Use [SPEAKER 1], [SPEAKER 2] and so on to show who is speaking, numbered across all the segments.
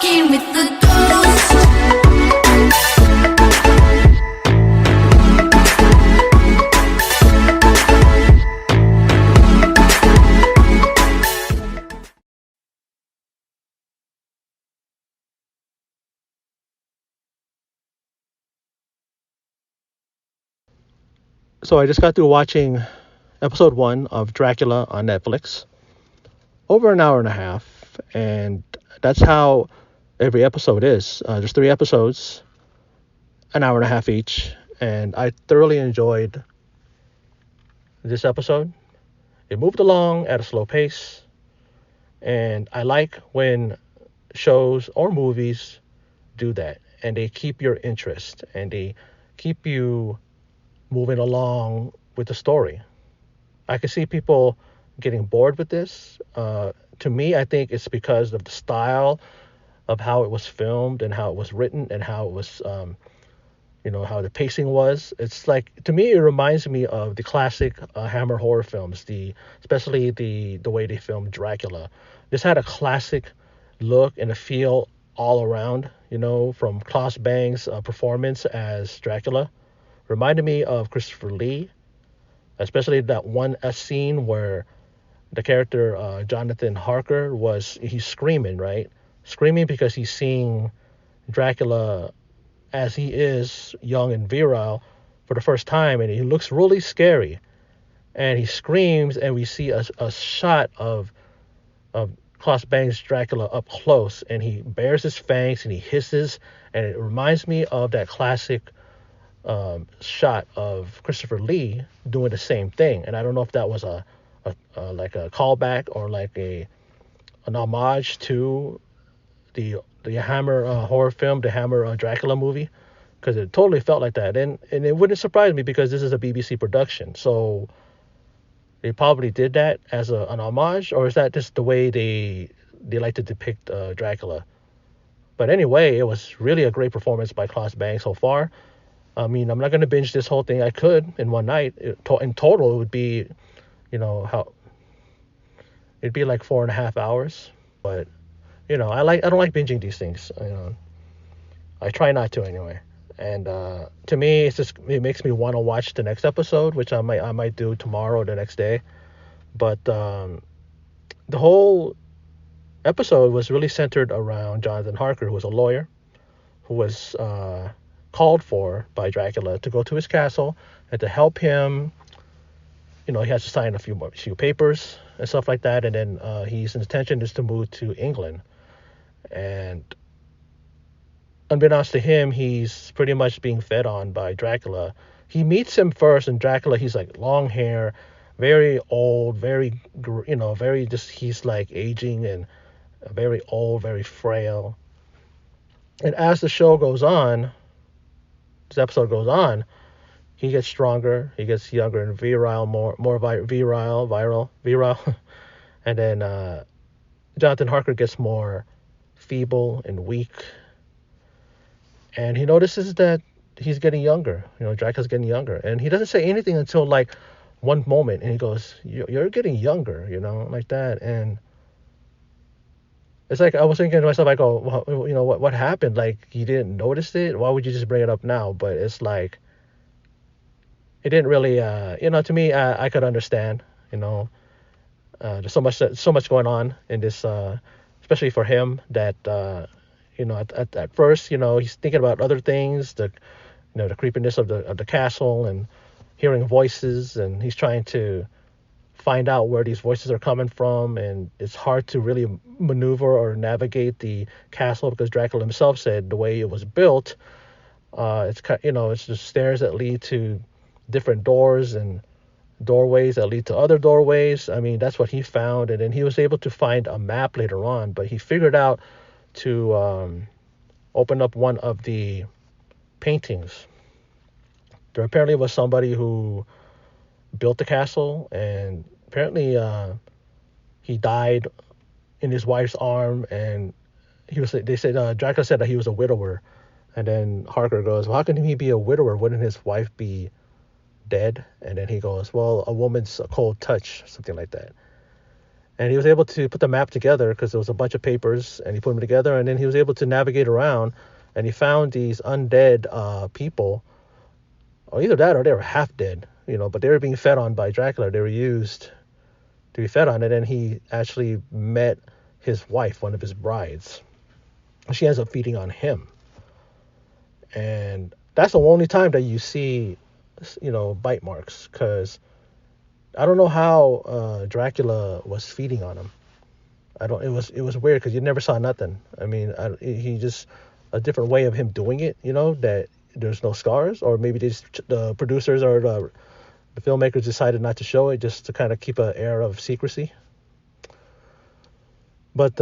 [SPEAKER 1] walking with the ghost.
[SPEAKER 2] So I just got through watching episode 1 of Dracula on Netflix, over an hour and a half, and that's how every episode is. There's 3 episodes, an hour and a half each, and I thoroughly enjoyed this episode. It moved along at a slow pace, and I like when shows or movies do that, and they keep your interest, and they keep you moving along with the story. I can see people getting bored with this. To me, I think it's because of the style of how it was filmed and how it was written and how it was, how the pacing was. It's like, to me, it reminds me of the classic Hammer horror films, especially the way they filmed Dracula. This had a classic look and a feel all around, from Klaus Bang's performance as Dracula. Reminded me of Christopher Lee, especially that one scene where the character Jonathan Harker he's screaming, right? Screaming because he's seeing Dracula as he is young and virile for the first time, and he looks really scary. And he screams, and we see a shot of Klaus Bang's Dracula up close, and he bares his fangs and he hisses, and it reminds me of that classic shot of Christopher Lee doing the same thing. And I don't know if that was a like a callback or like an homage to the Hammer horror film, the Hammer Dracula movie, because it totally felt like that. And it wouldn't surprise me because this is a BBC production, so they probably did that as an homage, or is that just the way they like to depict Dracula? But anyway, it was really a great performance by Klaus Bang so far. I mean, I'm not going to binge this whole thing. I could in one night. In total, it would be, how it'd be like 4.5 hours. But, I don't like binging these things. I try not to anyway. And to me, it makes me want to watch the next episode, which I might do tomorrow or the next day. But the whole episode was really centered around Jonathan Harker, who was a lawyer, who was called for by Dracula to go to his castle and to help him. He has to sign a few papers and stuff like that, and then his intention is to move to England. And unbeknownst to him, he's pretty much being fed on by Dracula. He meets him first, and Dracula, he's like long hair, very old, very he's like aging and very old, very frail. And as the show goes on, this episode goes on, he gets stronger, he gets younger and virile, virile. And then Jonathan Harker gets more feeble and weak. And he notices that he's getting younger. Dracula's getting younger. And he doesn't say anything until like one moment. And he goes, you're getting younger, like that. And it's like, I was thinking to myself, I go, well, what happened? Like, you didn't notice it? Why would you just bring it up now? But it's like, it didn't really, to me, I could understand, there's so much going on in this, especially for him that, at first, he's thinking about other things, the creepiness of the castle and hearing voices, and he's trying to find out where these voices are coming from, and it's hard to really maneuver or navigate the castle because Dracula himself said the way it was built, it's just stairs that lead to different doors and doorways that lead to other doorways. I mean, that's what he found, and then he was able to find a map later on, but he figured out to open up one of the paintings. There apparently was somebody who built the castle, and apparently he died in his wife's arm, and they said Dracula said that he was a widower. And then Harker goes, well, how can he be a widower? Wouldn't his wife be dead? And then he goes, well, a woman's a cold touch, something like that. And he was able to put the map together because there was a bunch of papers, and he put them together, and then he was able to navigate around, and he found these undead people, or either that or they were half dead, but they were being fed on by Dracula. They were used to be fed on it, and he actually met his wife, one of his brides. She ends up feeding on him, and that's the only time that you see, bite marks, because I don't know how Dracula was feeding on him. I don't. It was weird because you never saw nothing. I mean, he just a different way of him doing it. That there's no scars, or maybe the producers or the filmmakers decided not to show it just to kind of keep an air of secrecy. But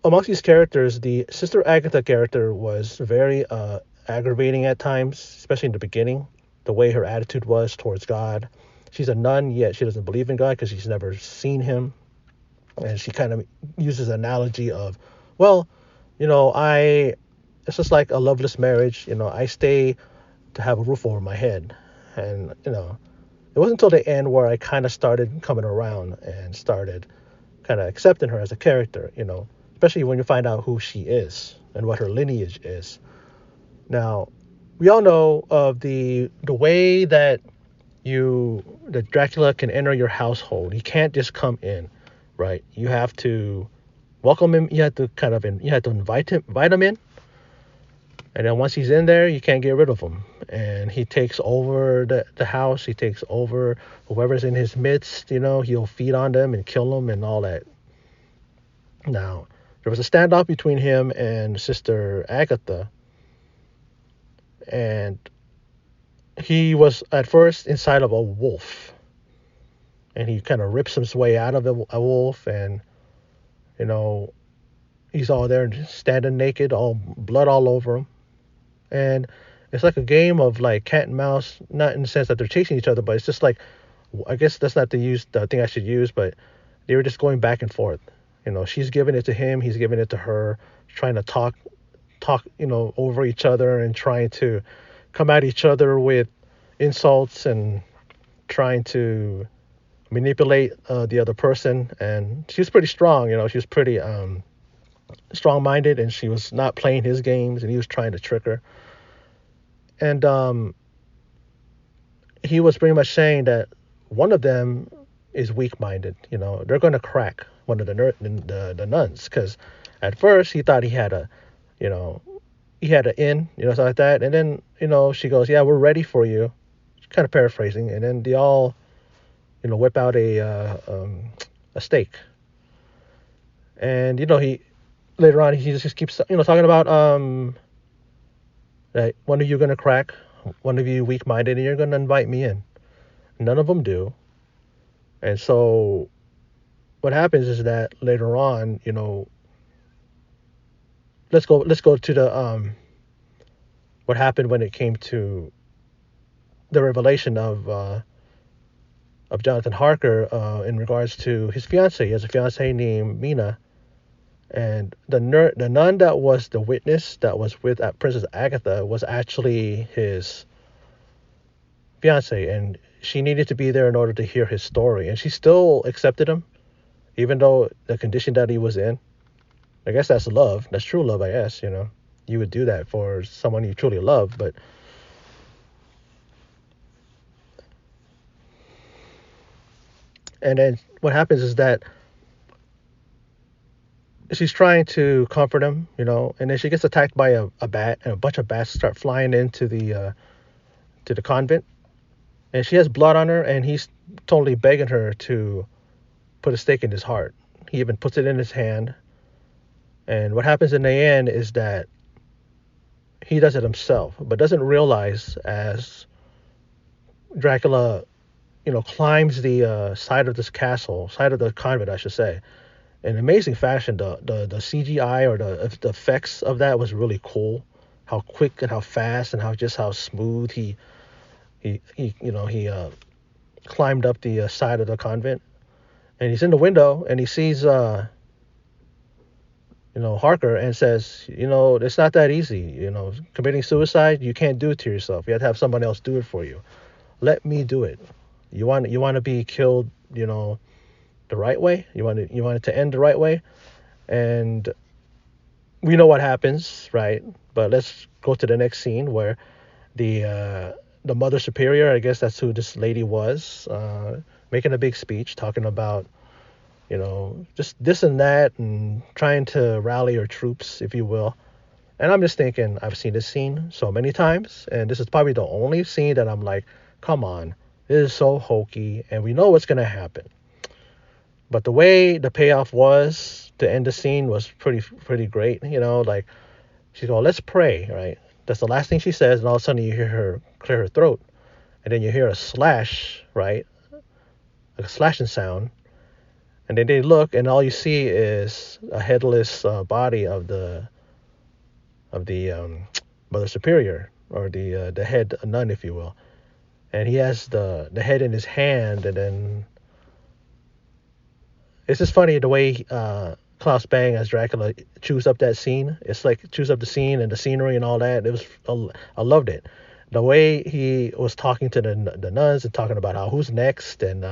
[SPEAKER 2] amongst these characters, the Sister Agatha character was very aggravating at times, especially in the beginning. The way her attitude was towards God. She's a nun, yet she doesn't believe in God because she's never seen him. And she kind of uses an analogy of, well, it's just like a loveless marriage. I stay to have a roof over my head. And, it wasn't until the end where I kind of started coming around and started kind of accepting her as a character, especially when you find out who she is and what her lineage is. Now, we all know of the way that Dracula can enter your household. He can't just come in, right? You have to welcome him. You have to invite him in. And then once he's in there, you can't get rid of him. And he takes over the house. He takes over whoever's in his midst. He'll feed on them and kill them and all that. Now, there was a standoff between him and Sister Agatha. And he was at first inside of a wolf. And he kind of rips his way out of a wolf. And, he's all there standing naked, all blood all over him. And it's like a game of like cat and mouse, not in the sense that they're chasing each other, but it's just like, I guess that's not the thing I should use, but they were just going back and forth. She's giving it to him, he's giving it to her, trying to talk, over each other and trying to come at each other with insults and trying to manipulate the other person. And she was pretty strong, she was pretty strong-minded, and she was not playing his games, and he was trying to trick her. And he was pretty much saying that one of them is weak-minded. They're going to crack one of the nuns, because at first he thought he had an in, something like that. And then, she goes, yeah, we're ready for you. Kind of paraphrasing. And then they all, whip out a stake. And, he later on, he just keeps, talking about that one of you going to crack, one of you weak-minded, and you're going to invite me in. None of them do. And so what happens is that later on, let's go to the what happened when it came to the revelation of Jonathan Harker in regards to his fiance. He has a fiance named Mina, and the nun that was the witness that was with Princess Agatha was actually his fiance, and she needed to be there in order to hear his story, and she still accepted him, even though the condition that he was in. I guess that's love. That's true love, I guess. You would do that for someone you truly love, but and then what happens is that she's trying to comfort him, and then she gets attacked by a bat, and a bunch of bats start flying into the convent, and she has blood on her, and he's totally begging her to put a stake in his heart. He even puts it in his hand, and what happens in the end is that he does it himself, but doesn't realize as Dracula, climbs the side of the convent, I should say, in amazing fashion. The CGI or the effects of that was really cool. How quick and how fast and how smooth he climbed up the side of the convent, and he's in the window and he sees Harker, and says, it's not that easy. Committing suicide, you can't do it to yourself. You have to have someone else do it for you. Let me do it. You want to be killed, the right way. You want it to end the right way, and we know what happens, right? But let's go to the next scene where the mother superior, I guess that's who this lady was, making a big speech talking about, just this and that, and trying to rally her troops, if you will. And I'm just thinking, I've seen this scene so many times, and this is probably the only scene that I'm like, come on, this is so hokey, and we know what's gonna happen. But the way the payoff was to end the scene was pretty great. Like she's going, let's pray, right? That's the last thing she says, and all of a sudden you hear her clear her throat, and then you hear a slash, right? Like a slashing sound, and then they look, and all you see is a headless body of the mother superior, or the head nun, if you will, and he has the head in his hand, and then it's just funny the way Klaus Bang as Dracula chews up that scene. It's like chews up the scene and the scenery and all that. It was I loved it. The way he was talking to the nuns and talking about how who's next, and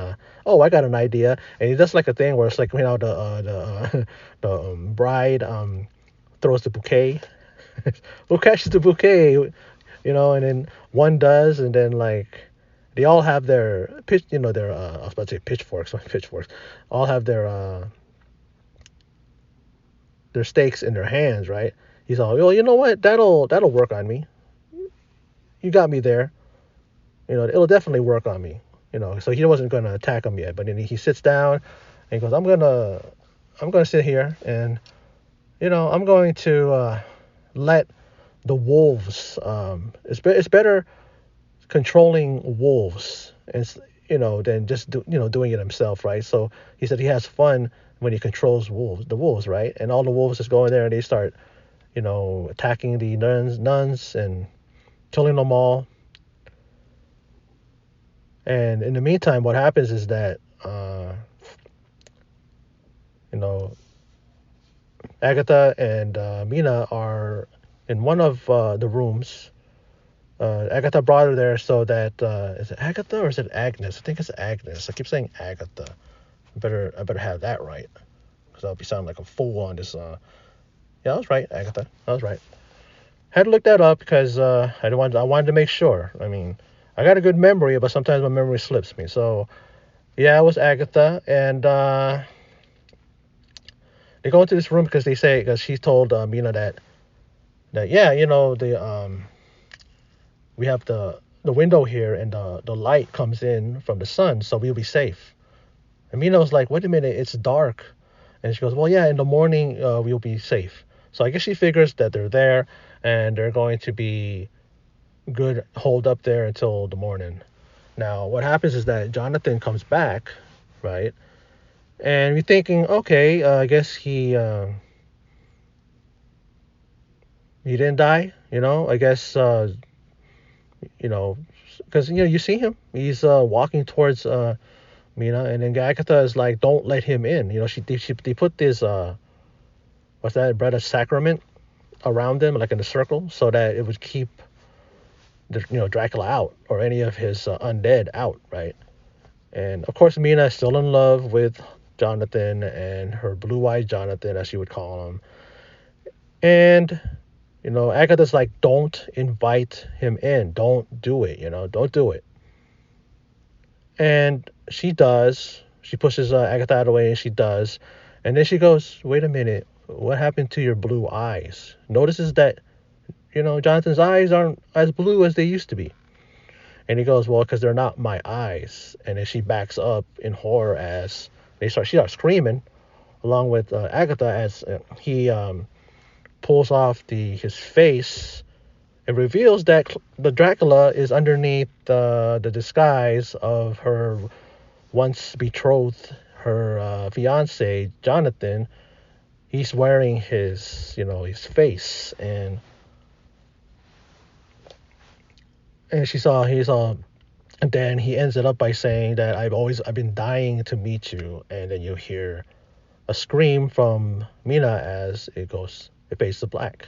[SPEAKER 2] oh, I got an idea, and he does like a thing where it's like the bride throws the bouquet, who catches the bouquet, and then one does, and then like they all have their pitch, their I was about to say pitchforks, pitchforks, all have their stakes in their hands, right? He's all, well, you know what? That'll work on me. You got me there. It'll definitely work on me. So he wasn't going to attack him yet, but then he sits down and he goes, I'm gonna sit here, and I'm going to let the wolves. It's better controlling wolves, and than just doing it himself, right? So he said he has fun when he controls the wolves, right? And all the wolves just go in there and they start attacking the nuns and killing them all. And in the meantime, what happens is that you know Agatha and Mina are in one of the rooms. Agatha brought her there so that is it Agatha or is it Agnes? I think it's Agnes. I keep saying Agatha. I better have that right, because I'll be sounding like a fool on this. Yeah, I was right, Agatha. I was right. Had to look that up because I wanted to make sure. I mean, I got a good memory, but sometimes my memory slips me. So yeah, it was Agatha, and they go into this room because she told Mina that yeah, the we have the window here, and the light comes in from the sun, so we'll be safe. And Mina was like, wait a minute, it's dark. And she goes, well, yeah, in the morning we'll be safe. So I guess she figures that they're there and they're going to be good, hold up there until the morning. Now, what happens is that Jonathan comes back, right? And we're thinking, okay, I guess he didn't die, I guess, you know, because, you see him. He's walking towards Mina, and then Agatha is like, don't let him in. They put this, what's that, bread of sacrament around him, like in a circle, so that it would keep Dracula out, or any of his undead out, right? And of course, Mina is still in love with Jonathan, and her blue-eyed Jonathan, as she would call him. And Agatha's like, don't invite him in, don't do it, don't do it. And she does. She pushes Agatha out of the way, and she does. And then she goes, wait a minute, what happened to your blue eyes? Notices that Jonathan's eyes aren't as blue as they used to be. And he goes, well, because they're not my eyes. And then she backs up in horror as she starts screaming along with Agatha, as he pulls off his face and reveals that the Dracula is underneath the disguise of her once betrothed, her fiance, Jonathan. He's wearing his face, and and then he ends it up by saying that I've been dying to meet you. And then you hear a scream from Mina as it fades to black.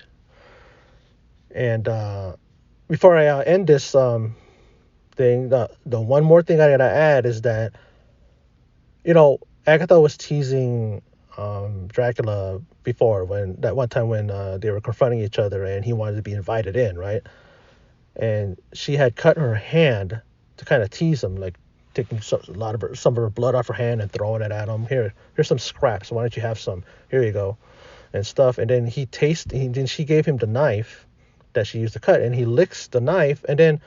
[SPEAKER 2] And before I end this thing, the one more thing I gotta add is that Agatha was teasing Dracula before, when that one time when they were confronting each other and he wanted to be invited in, right? And she had cut her hand to kind of tease him, like taking some of her blood off her hand and throwing it at him. Here's some scraps. Why don't you have some? Here you go, and stuff. And then then she gave him the knife that she used to cut, and he licks the knife, and then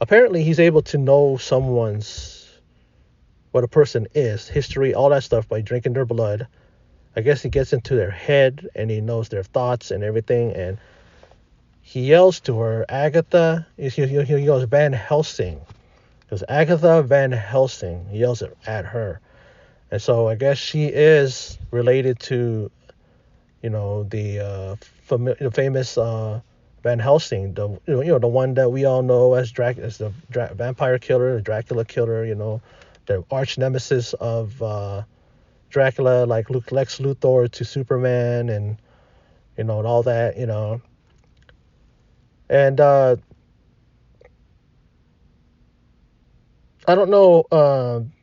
[SPEAKER 2] apparently he's able to know what a person is, history, all that stuff by drinking their blood. I guess he gets into their head and he knows their thoughts and everything, and he yells to her, Agatha. He yells Van Helsing. Because Agatha Van Helsing, he yells at her. And so I guess she is related to, the famous Van Helsing, the one that we all know as the vampire killer, the Dracula killer, the arch nemesis of Dracula, like Lex Luthor to Superman, and and all that, and I don't know,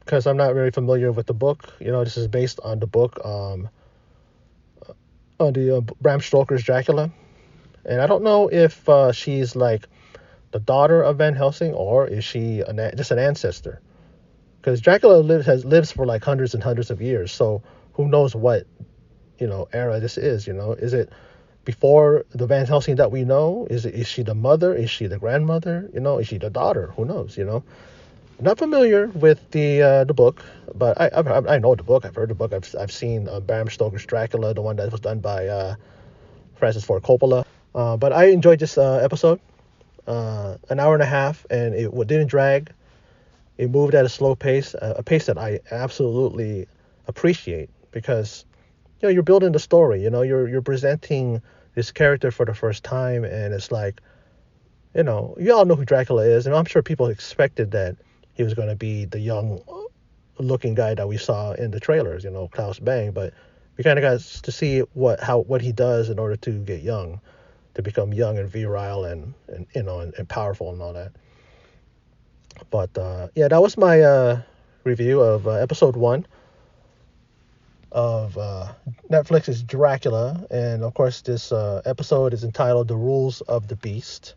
[SPEAKER 2] because I'm not very familiar with the book. This is based on the book, on the Bram Stoker's Dracula, and I don't know if she's like the daughter of Van Helsing, or is she just an ancestor? Because Dracula lives for like hundreds and hundreds of years, so who knows what era this is? Is it before the Van Helsing that we know? Is she the mother? Is she the grandmother? Is she the daughter? Who knows? Not familiar with the book, but I know the book. I've heard the book. I've seen Bram Stoker's Dracula, the one that was done by Francis Ford Coppola. But I enjoyed this episode. An hour and a half, and it didn't drag. It moved at a slow pace, a pace that I absolutely appreciate, because you're building the story. You're presenting this character for the first time, and it's like, you all know who Dracula is, and I'm sure people expected that he was going to be the young looking guy that we saw in the trailers, Klaus Bang, but we kind of got to see what he does in order to get young, to become young and virile and powerful and all that. But yeah, that was my review of episode 1 of Netflix's Dracula, and of course this episode is entitled "The Rules of the Beast."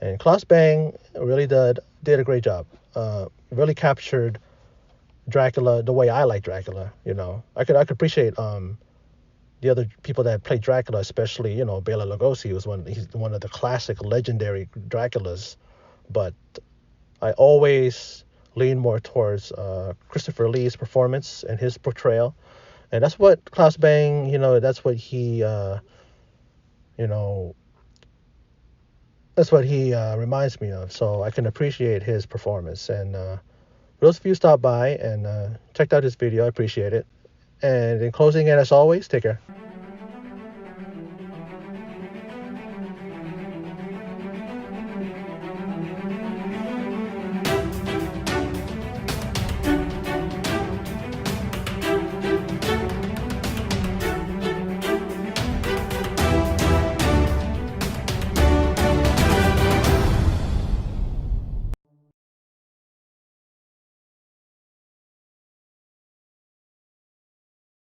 [SPEAKER 2] And Klaus Bang really did a great job. Really captured Dracula the way I like Dracula. I could appreciate the other people that played Dracula, especially Bela Lugosi he's one of the classic legendary Draculas, but I always lean more towards Christopher Lee's performance and his portrayal, and that's what Klaus Bang, that's what he reminds me of. So I can appreciate his performance. And for those of you who stopped by and checked out this video, I appreciate it. And in closing, and as always, take care.